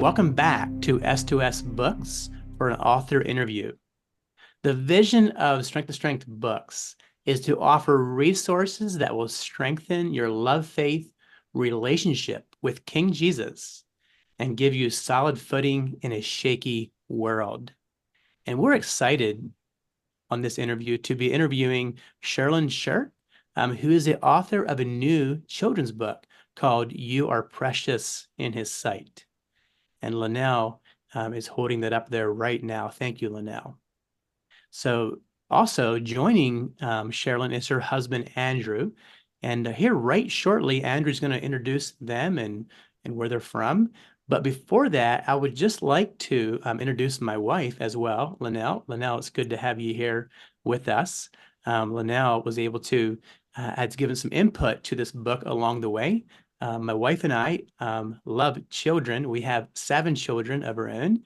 Welcome back to S2S Books for an author interview. The vision of Strength to Strength Books is to offer resources that will strengthen your love faith relationship with King Jesus and give you solid footing in a shaky world. And we're excited on this interview to be interviewing Sherilyn Shirk, who is the author of a new children's book called You Are Precious in His Sight. And Linnell is holding that up there right now. Thank you, Linnell. So also joining Sherilyn is her husband, Andrew. And here right shortly, Andrew's going to introduce them and where they're from. But before that, I would just like to introduce my wife as well, Linnell. Linnell, it's good to have you here with us. Linnell was able to, had given some input to this book along the way. My wife and I love children. We have 7 children of our own.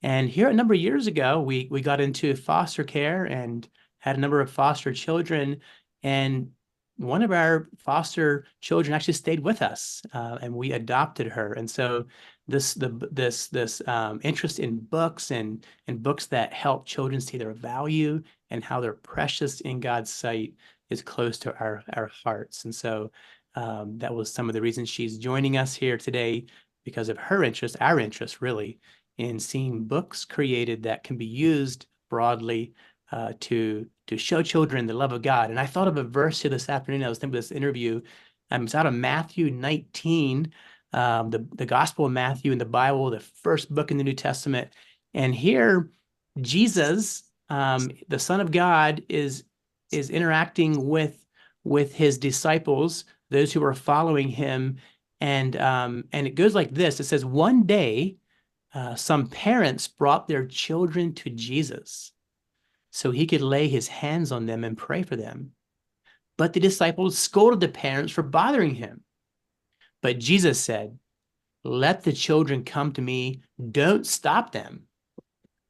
And here a number of years ago, we got into foster care and had a number of foster children. And one of our foster children actually stayed with us, and we adopted her. And so this interest in books and books that help children see their value and how they're precious in God's sight is close to our hearts. And so that was some of the reasons she's joining us here today, because of her interest, our interest really, in seeing books created that can be used broadly to show children the love of God. And I thought of a verse here this afternoon. I was thinking of this interview. It's out of Matthew 19, the Gospel of Matthew in the Bible, the first book in the New Testament. And here, Jesus, the Son of God, is interacting with his disciples, those who are following him. And it goes like this. It says, one day, some parents brought their children to Jesus so he could lay his hands on them and pray for them. But the disciples scolded the parents for bothering him. But Jesus said, let the children come to me. Don't stop them.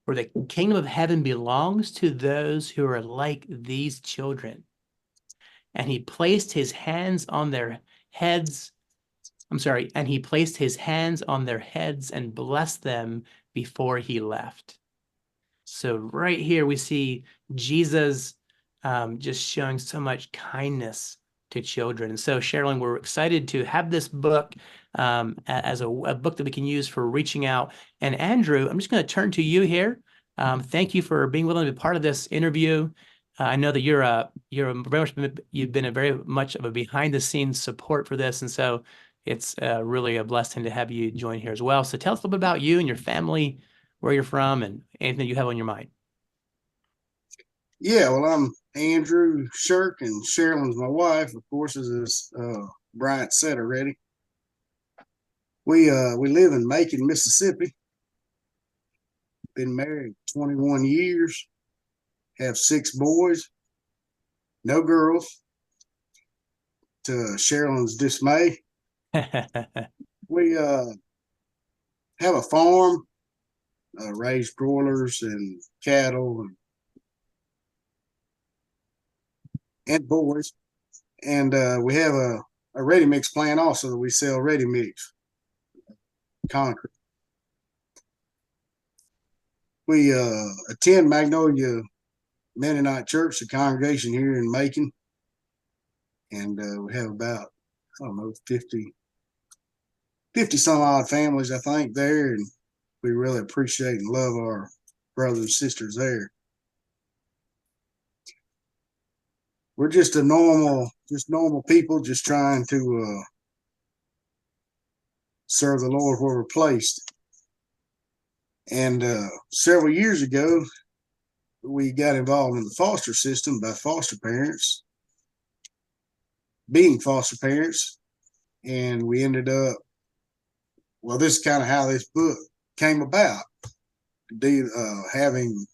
For the kingdom of heaven belongs to those who are like these children. And he placed his hands on their heads. And he placed his hands on their heads and blessed them before he left. So right here we see Jesus just showing so much kindness to children. And so Sherilyn, we're excited to have this book as a book that we can use for reaching out. And Andrew, I'm just going to turn to you here. Thank you for being willing to be part of this interview. I know that you've been a very much of a behind the scenes support for this. And so it's really a blessing to have you join here as well. So tell us a little bit about you and your family, where you're from, and anything you have on your mind. Yeah, well, I'm Andrew Shirk, and Sherilyn's my wife, of course, as Bryant said already. We live in Macon, Mississippi. Been married 21 years. Have 6 boys, no girls. To Sherilyn's dismay, we have a farm, raise broilers and cattle and boys. And we have a ready mix plant also that we sell ready mix concrete. We attend Magnolia Mennonite Church, the congregation here in Macon. And we have about, I don't know, 50 some odd families, I think, there. And we really appreciate and love our brothers and sisters there. We're just normal people, just trying to serve the Lord where we're placed. And several years ago, we got involved in the foster system by foster parents, being foster parents. And we ended up, well, this is kind of how this book came about, having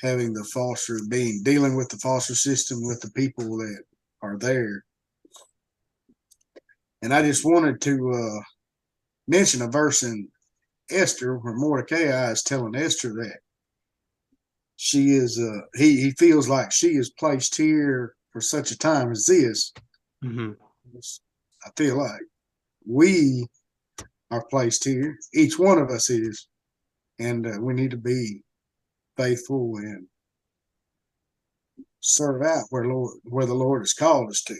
the foster, dealing with the foster system, with the people that are there. And I just wanted to mention a verse in Esther where Mordecai is telling Esther that she is, he feels like she is placed here for such a time as this. Mm-hmm. I feel like we our place here. Each one of us is, and we need to be faithful and serve out where the Lord has called us to.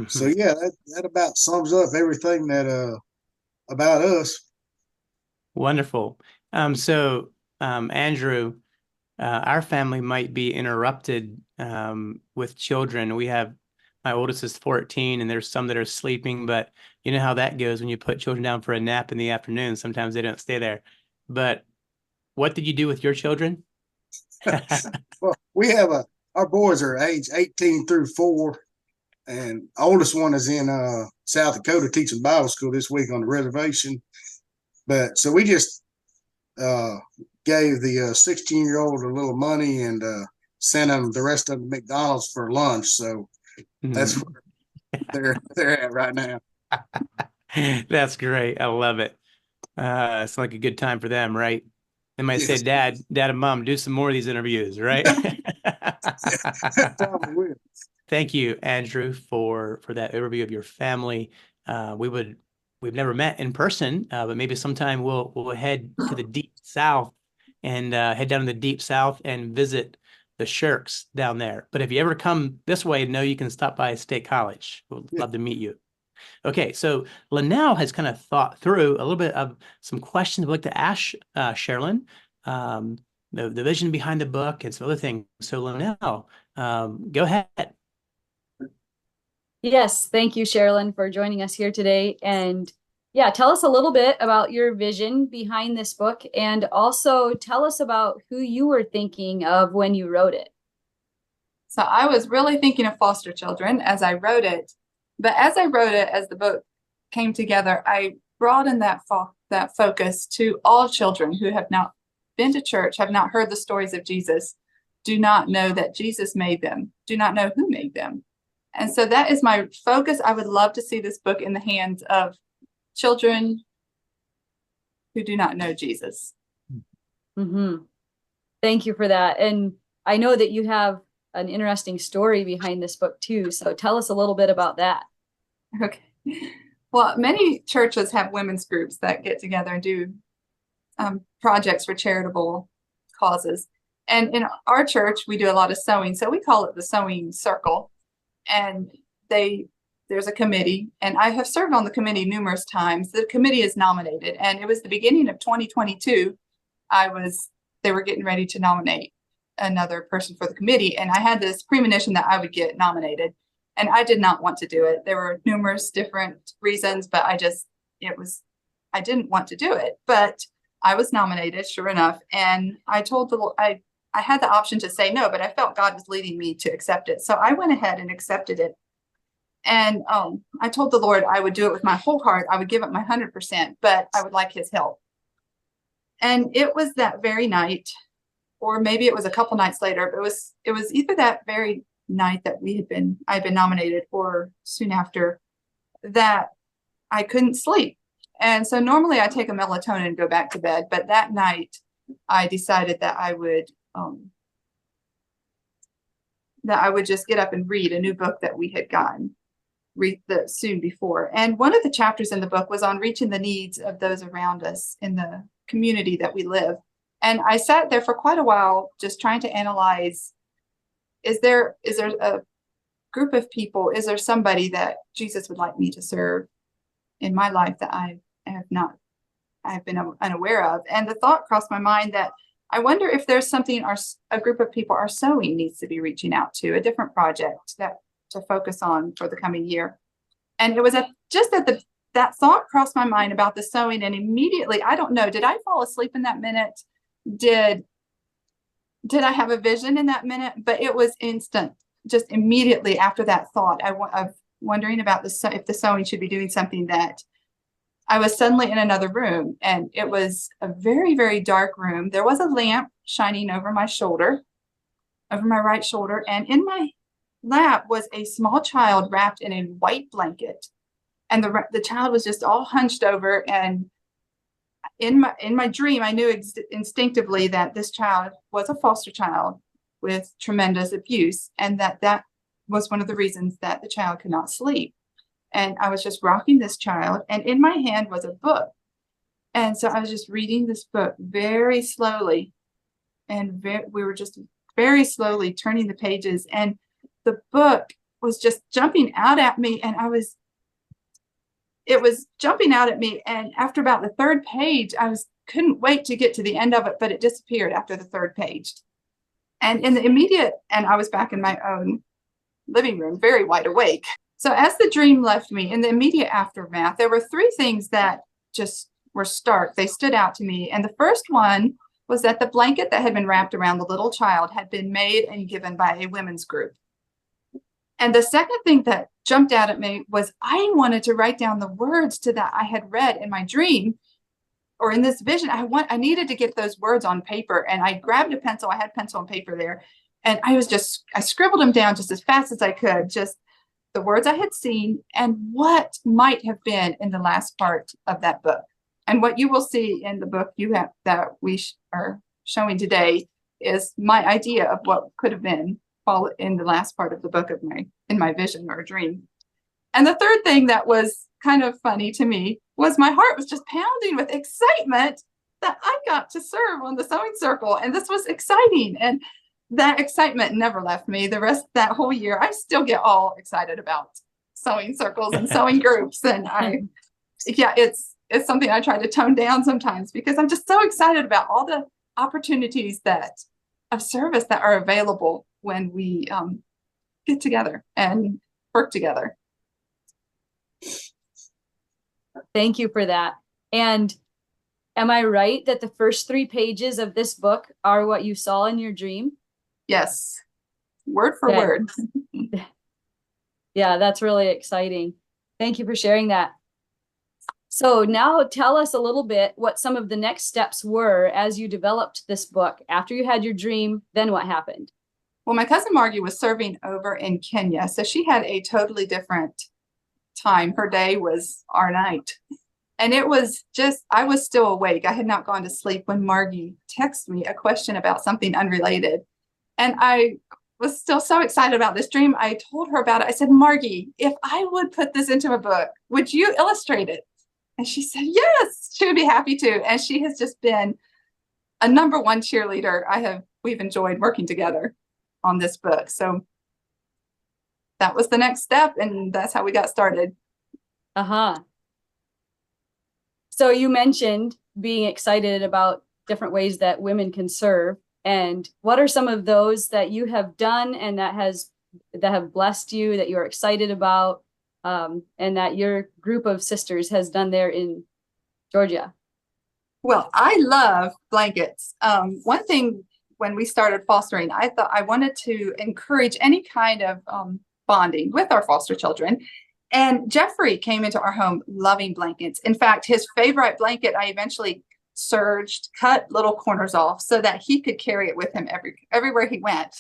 So yeah, that about sums up everything that about us. Wonderful. Andrew, our family might be interrupted with children. My oldest is 14, and there's some that are sleeping, but you know how that goes when you put children down for a nap in the afternoon. Sometimes they don't stay there. But what did you do with your children? Well, we have our boys are age 18 through 4, and oldest one is in South Dakota teaching Bible school this week on the reservation. But so we just gave the 16-year-old a little money and sent them the rest of the McDonald's for lunch. So that's where they're at right now. That's great. I love it. It's like a good time for them, right? They might say, Dad and Mom, do some more of these interviews, right? Probably will. Thank you, Andrew, for that overview of your family. We've never met in person, but maybe sometime we'll head to the deep south and head down to the deep south and visit the Shirks down there. But if you ever come this way, know you can stop by State College. We'd love to meet you. Okay, so Linnell has kind of thought through a little bit of some questions we'd like to ask Sherilyn, the vision behind the book and some other things. So Linnell, go ahead. Yes, thank you, Sherilyn, for joining us here today. And yeah, tell us a little bit about your vision behind this book, and also tell us about who you were thinking of when you wrote it. So I was really thinking of foster children as I wrote it. But as I wrote it, as the book came together, I broadened that focus to all children who have not been to church, have not heard the stories of Jesus, do not know that Jesus made them, do not know who made them. And so that is my focus. I would love to see this book in the hands of children who do not know Jesus. Thank you for that. And I know that you have an interesting story behind this book too. So tell us a little bit about that. Okay. Well, many churches have women's groups that get together and do projects for charitable causes. And in our church, we do a lot of sewing. So we call it the sewing circle. And there's a committee, and I have served on the committee numerous times. The committee is nominated, and it was the beginning of 2022. They were getting ready to nominate another person for the committee, and I had this premonition that I would get nominated, and I did not want to do it. There were numerous different reasons, but I didn't want to do it, but I was nominated, sure enough, and I had the option to say no, but I felt God was leading me to accept it. So I went ahead and accepted it. And I told the Lord I would do it with my whole heart. I would give it my 100%, but I would like his help. And it was that very night, or maybe it was a couple nights later, but it was either that very night that I'd been nominated, or soon after, that I couldn't sleep. And so normally I take a melatonin and go back to bed, but that night I decided that I would just get up and read a new book that we had gotten soon before. And one of the chapters in the book was on reaching the needs of those around us in the community that we live. And I sat there for quite a while just trying to analyze, is there a group of people, is there somebody that Jesus would like me to serve in my life that I've been unaware of? And the thought crossed my mind that I wonder if there's something a group of people our sewing needs to be reaching out to, a different project to focus on for the coming year. And it was that thought crossed my mind about the sewing, and immediately, I don't know, did I fall asleep in that minute? Did I have a vision in that minute? But it was instant, just immediately after that thought of wondering about if the sewing should be doing something, that I was suddenly in another room, and it was a very, very dark room. There was a lamp shining over my right shoulder, and in my lap was a small child wrapped in a white blanket, and the child was just all hunched over. And in my dream, I knew instinctively that this child was a foster child with tremendous abuse, and that was one of the reasons that the child could not sleep. And I was just rocking this child, and in my hand was a book. And so I was just reading this book very slowly, and we were just very slowly turning the pages, and the book was just jumping out at me, and it was jumping out at me. And after about the third page, couldn't wait to get to the end of it, but it disappeared after the third page. And I was back in my own living room, very wide awake. So as the dream left me, in the immediate aftermath, there were three things that just were stark. They stood out to me. And the first one was that the blanket that had been wrapped around the little child had been made and given by a women's group. And the second thing that jumped out at me was I wanted to write down the words to that I had read in my dream or in this vision. I needed to get those words on paper, and I grabbed a pencil. I had pencil and paper there, and I scribbled them down just as fast as I could, just the words I had seen and what might have been in the last part of that book. And what you will see in the book that we are showing today is my idea of what could have been in the last part of the book in my vision or dream. And the third thing that was kind of funny to me was my heart was just pounding with excitement that I got to serve on the sewing circle. And this was exciting. And that excitement never left me. The rest of that whole year, I still get all excited about sewing circles and sewing groups. And it's something I try to tone down sometimes because I'm just so excited about all the opportunities of service that are available when we get together and work together. Thank you for that. And am I right that the first 3 pages of this book are what you saw in your dream? Yes, word for Yeah. word. Yeah, that's really exciting. Thank you for sharing that. So now tell us a little bit what some of the next steps were as you developed this book. After you had your dream, then what happened? Well, my cousin Margie was serving over in Kenya, so she had a totally different time. Her day was our night. And it was I was still awake. I had not gone to sleep when Margie texted me a question about something unrelated. And I was still so excited about this dream. I told her about it. I said, Margie, if I would put this into a book, would you illustrate it? And she said, yes, she would be happy to. And she has just been a number one cheerleader. We've enjoyed working together on this book. So that was the next step. And that's how we got started. Uh-huh. So you mentioned being excited about different ways that women can serve. And what are some of those that you have done and that have blessed you, that you're excited about, and that your group of sisters has done there in Georgia? Well, I love blankets. One thing when we started fostering, I thought I wanted to encourage any kind of bonding with our foster children. And Jeffrey came into our home loving blankets. In fact, his favorite blanket, I eventually cut little corners off so that he could carry it with him everywhere he went.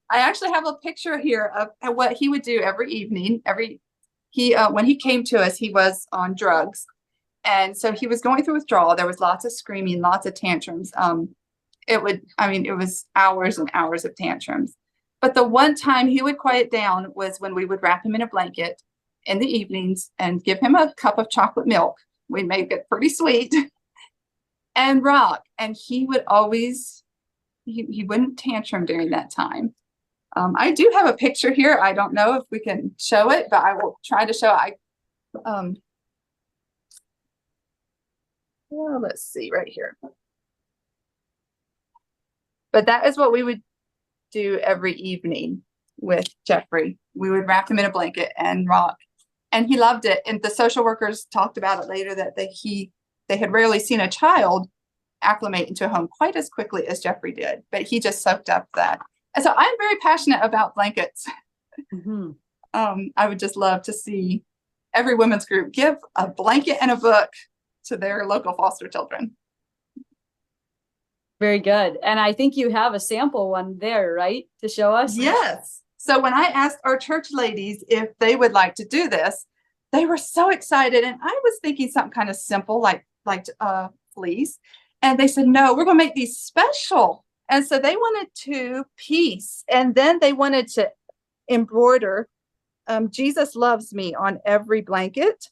I actually have a picture here of what he would do every evening. When he came to us, he was on drugs. And so he was going through withdrawal. There was lots of screaming, lots of tantrums. It was hours and hours of tantrums. But the one time he would quiet down was when we would wrap him in a blanket in the evenings and give him a cup of chocolate milk. We made it pretty sweet and rock. And he would always, he wouldn't tantrum during that time. I do have a picture here. I don't know if we can show it, but I will try to show it. Well, let's see right here. But that is what we would do every evening with Jeffrey. We would wrap him in a blanket and rock. And he loved it. And the social workers talked about it later that they had rarely seen a child acclimate into a home quite as quickly as Jeffrey did, but he just soaked up that. And so I'm very passionate about blankets. Mm-hmm. I would just love to see every women's group give a blanket and a book to their local foster children. Very good. And I think you have a sample one there, right, to show us? Yes. So when I asked our church ladies if they would like to do this, they were so excited. And I was thinking something kind of simple, like fleece. And they said, no, we're going to make these special. And so they wanted to piece, and then they wanted to embroider Jesus loves me on every blanket.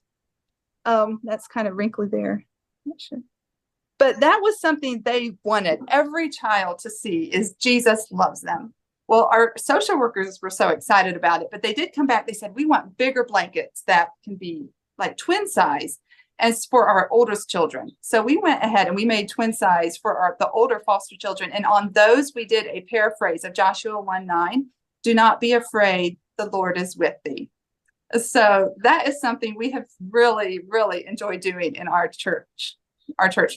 That's kind of wrinkly there. Not sure. But that was something they wanted every child to see, is Jesus loves them. Well, our social workers were so excited about it, but they did come back. They said, we want bigger blankets that can be like twin size as for our oldest children. So we went ahead and we made twin size for the older foster children. And on those, we did a paraphrase of Joshua 1:9. Do not be afraid, the Lord is with thee. So that is something we have really, really enjoyed doing in our church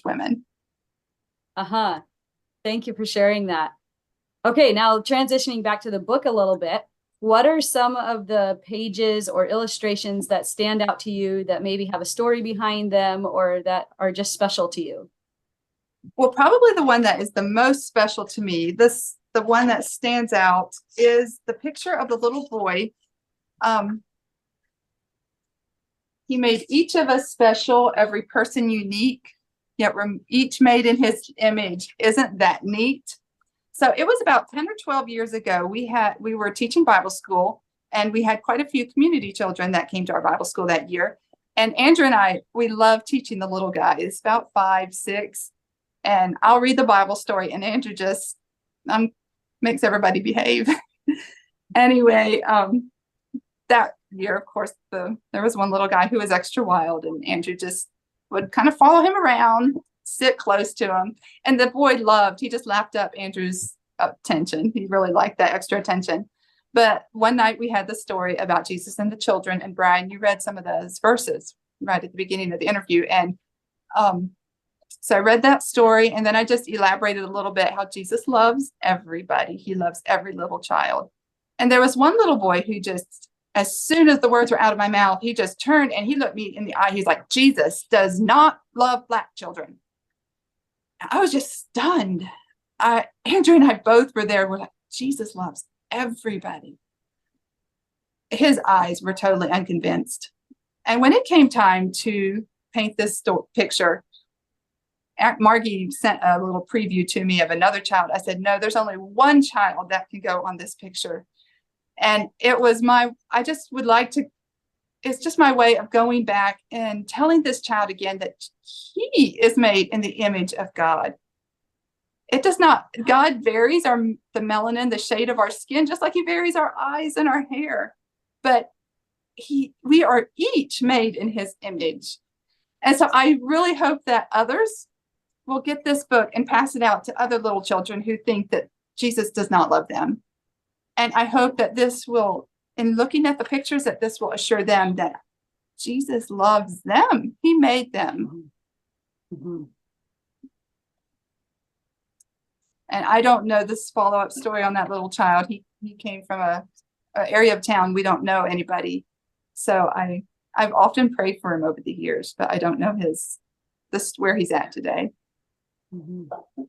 women. Uh-huh. Thank you for sharing that. Okay, now transitioning back to the book a little bit, what are some of the pages or illustrations that stand out to you that maybe have a story behind them or that are just special to you? Well, probably the one that is the most special to me, the one that stands out, is the picture of the little boy. He made each of us special, every person unique, yet we're each made in his image. Isn't that neat? So it was about 10 or 12 years ago. We were teaching Bible school, and we had quite a few community children that came to our Bible school that year. And Andrew and I, we love teaching the little guys, about 5, 6. And I'll read the Bible story, and Andrew just makes everybody behave. Anyway, that year, of course, there was one little guy who was extra wild, and Andrew just would kind of follow him around, sit close to him. And the boy he just lapped up Andrew's attention. He really liked that extra attention. But one night we had the story about Jesus and the children. And Brian, you read some of those verses right at the beginning of the interview. And so I read that story, and then I just elaborated a little bit how Jesus loves everybody. He loves every little child. And there was one little boy who just, as soon as the words were out of my mouth, he just turned and he looked me in the eye. He's like, Jesus does not love Black children. I was just stunned. Andrew and I both were there. We're like, Jesus loves everybody. His eyes were totally unconvinced. And when it came time to paint this picture, Margie sent a little preview to me of another child. I said, no, there's only one child that can go on this picture. And it was it's just my way of going back and telling this child again that he is made in the image of God. God varies the melanin, the shade of our skin, just like he varies our eyes and our hair. But we are each made in his image. And so I really hope that others will get this book and pass it out to other little children who think that Jesus does not love them. And I hope that this will, in looking at the pictures, that this will assure them that Jesus loves them. He made them. Mm-hmm. And I don't know this follow-up story on that little child. He came from an area of town. We don't know anybody. So I've often prayed for him over the years, but I don't know where he's at today. Mm-hmm.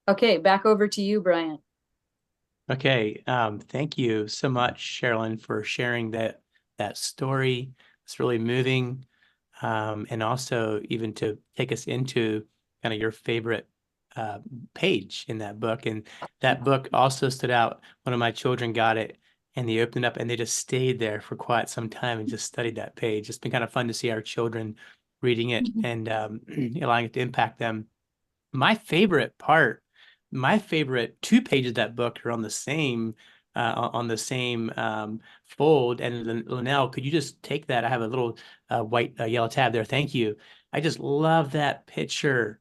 Okay, back over to you, Brian. Okay, thank you so much, Sherilyn, for sharing that story. It's really moving, and also even to take us into kind of your favorite page in that book. And that book also stood out. One of my children got it, and they opened it up, and they just stayed there for quite some time and just studied that page. It's been kind of fun to see our children reading it and allowing it to impact them. My favorite 2 pages of that book are on the same fold. And Linnell, could you just take that? I have a little white yellow tab there. Thank you. I just love that picture.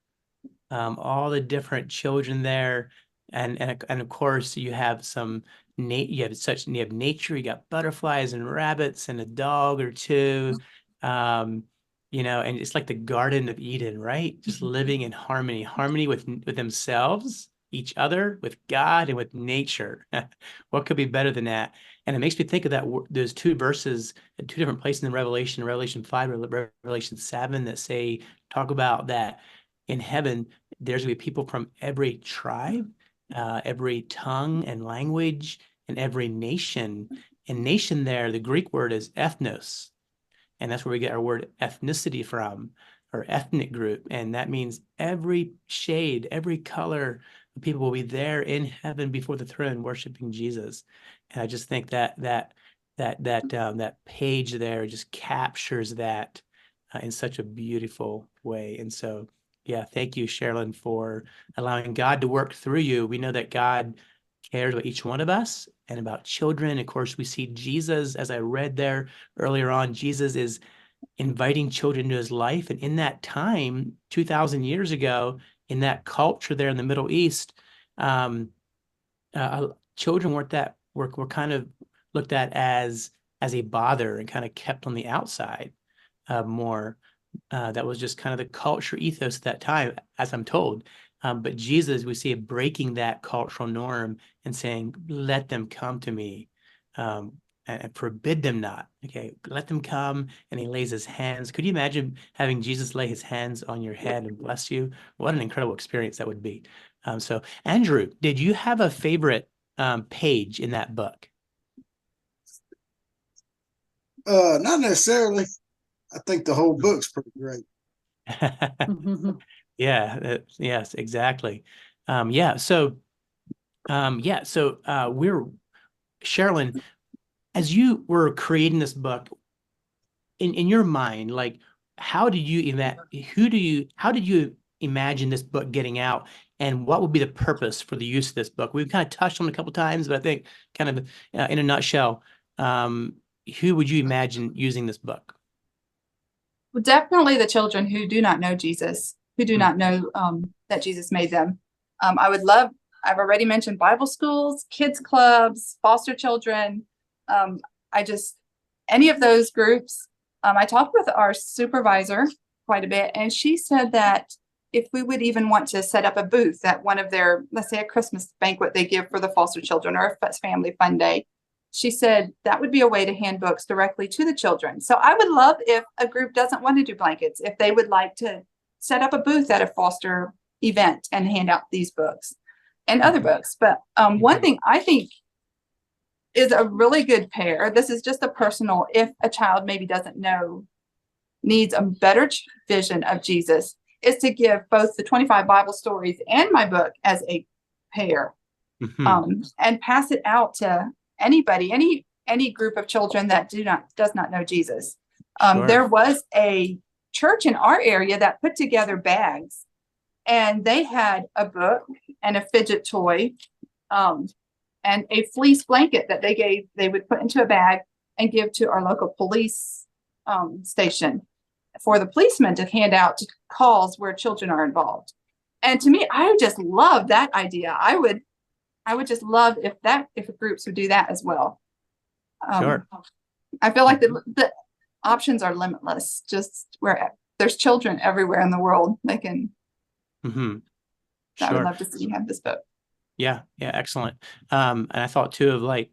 All the different children there, and of course you have you have nature. You got butterflies and rabbits and a dog or two. And it's like the Garden of Eden, right? Just living in harmony with themselves, each other, with God, and with nature. What could be better than that? And it makes me think of those 2 verses at 2 different places in Revelation 5, Revelation 7, that talk about that in heaven, there's going to be people from every tribe, every tongue and language, and every nation. And nation there, the Greek word is ethnos. And that's where we get our word ethnicity from, or ethnic group. And that means every shade, every color of people will be there in heaven before the throne worshiping Jesus. And I just think that page there just captures that in such a beautiful way. And so, yeah, thank you, Sherilyn, for allowing God to work through you. We know that God cares about each one of us and about children. Of course, we see Jesus, as I read there earlier on, Jesus is inviting children into his life. And in that time, 2,000 years ago, in that culture there in the Middle East, children were kind of looked at as a bother and kind of kept on the outside more. That was just kind of the culture ethos at that time, as I'm told. But Jesus, we see it breaking that cultural norm and saying, let them come to me, and forbid them not. Okay, let them come. And he lays his hands. Could you imagine having Jesus lay his hands on your head and bless you? What an incredible experience that would be. So, Andrew, did you have a favorite page in that book? Not necessarily. I think the whole book's pretty great. Yeah, yes, exactly. Yeah, so we're Sherilyn, as you were creating this book, in your mind, like how did you imagine this book getting out, and what would be the purpose for the use of this book? We've kind of touched on it a couple times, but I think kind of in a nutshell, who would you imagine using this book? Well, definitely the children who do not know Jesus, who do not know that Jesus made them. I've already mentioned Bible schools, kids clubs, foster children. Any of those groups. I talked with our supervisor quite a bit, and she said that if we would even want to set up a booth at one of their, let's say a Christmas banquet they give for the foster children or a family fun day, she said that would be a way to hand books directly to the children. So I would love if a group doesn't want to do blankets, if they would like to set up a booth at a foster event and hand out these books and other books. But one thing I think is a really good pair, this is just a personal, if a child maybe doesn't know, needs a better vision of Jesus, is to give both the 25 Bible stories and my book as a pair, and pass it out to anybody, any group of children that does not know Jesus. Sure. There was a church in our area that put together bags, and they had a book and a fidget toy, and a fleece blanket that they would put into a bag and give to our local police station for the policemen to hand out to calls where children are involved. And to me, I just love that idea. I would just love if groups would do that as well. Sure. I feel like the options are limitless. Just where there's children everywhere in the world, they can. Sure. I would love to see you have this book. Yeah, excellent. And I thought too of like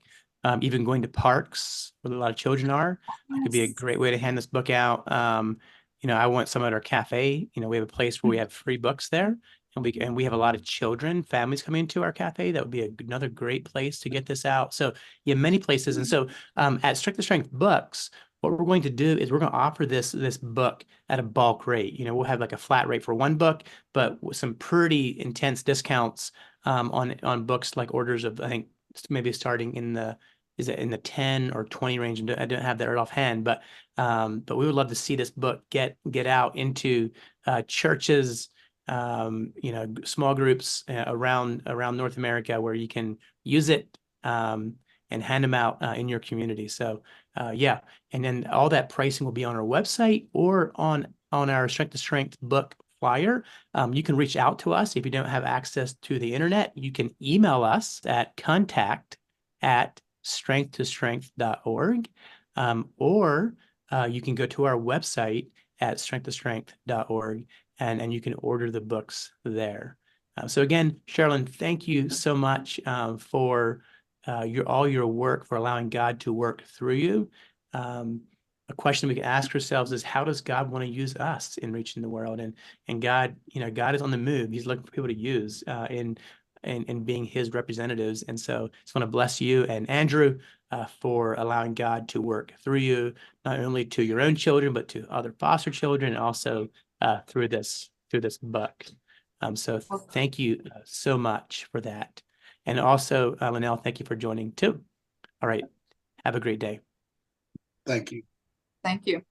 even going to parks where a lot of children are. It could be a great way to hand this book out. I want some at our cafe. We have a place where we have free books there, and we have a lot of families coming into our cafe. That would be another great place to get this out. So yeah, many places. And so at Strength to Strength Books, what we're going to do is we're going to offer this book at a bulk rate. We'll have like a flat rate for one book, but with some pretty intense discounts on books, like orders of, I think maybe starting in the 10 or 20 range. I don't have that right offhand, but we would love to see this book get out into churches, small groups around North America, where you can use it and hand them out in your community. So yeah, and then all that pricing will be on our website or on our Strength to Strength book flyer. You can reach out to us if you don't have access to the internet. You can email us at contact@strengthtostrength.org, or you can go to our website at strengthtostrength.org, and you can order the books there. So again, Sherilyn, thank you so much for all your work, for allowing God to work through you. A question we can ask ourselves is, how does God want to use us in reaching the world? And God, God is on the move. He's looking for people to use in being his representatives. And so I just want to bless you and Andrew for allowing God to work through you, not only to your own children, but to other foster children, and also through this book. So Well- thank you so much for that. And also, Linnell, thank you for joining too. All right. Have a great day. Thank you. Thank you.